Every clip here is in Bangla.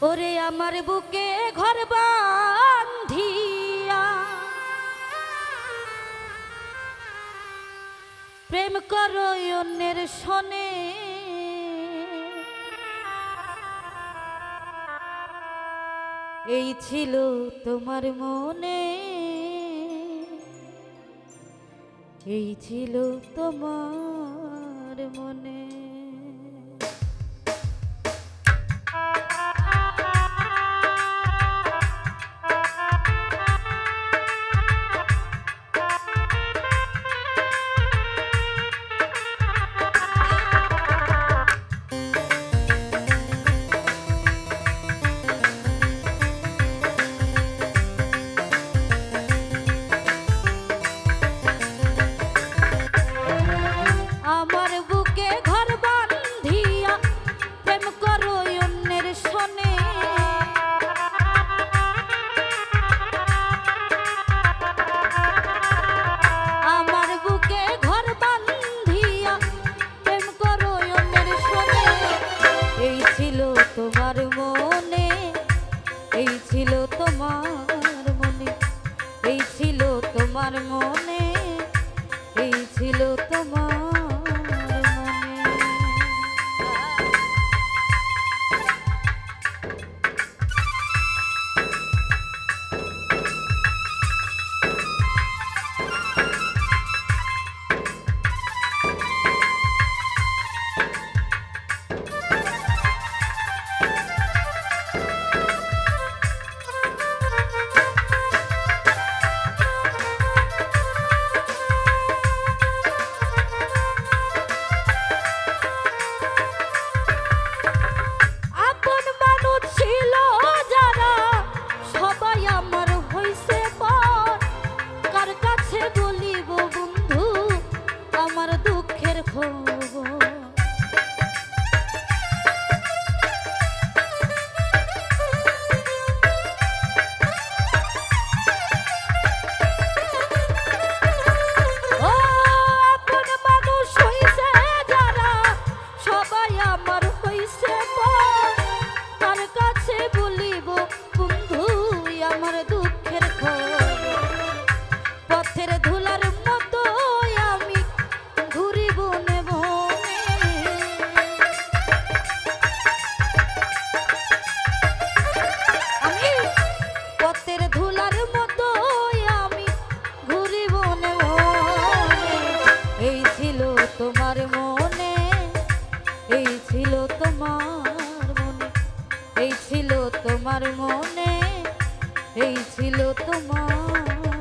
ওরে আমার বুকে ঘর বাঁধিয়া প্রেম করো অন্যের শনে, এই ছিল তোমার মনে, এই ছিল তোমার মনে। তোমার মনে, এই ছিল তোমার মনে, এই ছিল তোমার মনে, এই ছিল তোমার তোমার মনে, এই ছিল তোমার মনে, এই ছিল তোমার মনে, এই ছিল তোমার মনে।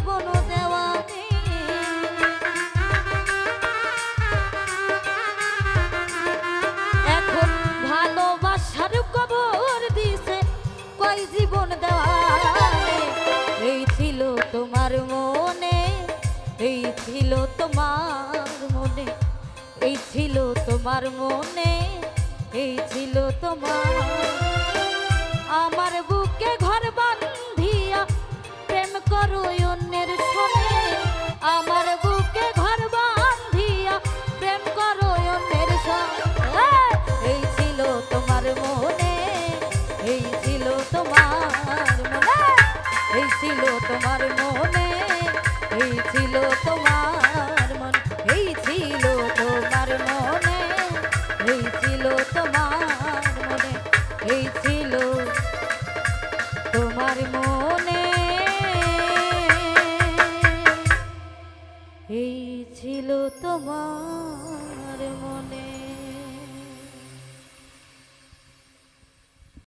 জীবন দেওয়ানি। এখন ভালোবাসার কবর দিছে কয় জীবন দেওয়ানি। এই ছিল তোমার মনে, এই ছিল তোমার মনে, এই ছিল তোমার মনে, এই ছিল তোমার। আমার বুকে ঘর বান্ধিয়া প্রেম করো অন্যের সনে, আমার বুকে ঘর বান্ধিয়া প্রেম করো অন্যের সনে। এই ছিল তোমার মনে, এই ছিল তোমার মনে, এই ছিল তোমার মনে, এই ছিল তোমার মনে, এই ছিল তোমার মনে, এই ছিল তোমার মনে, এই ছিল তোমার মনে।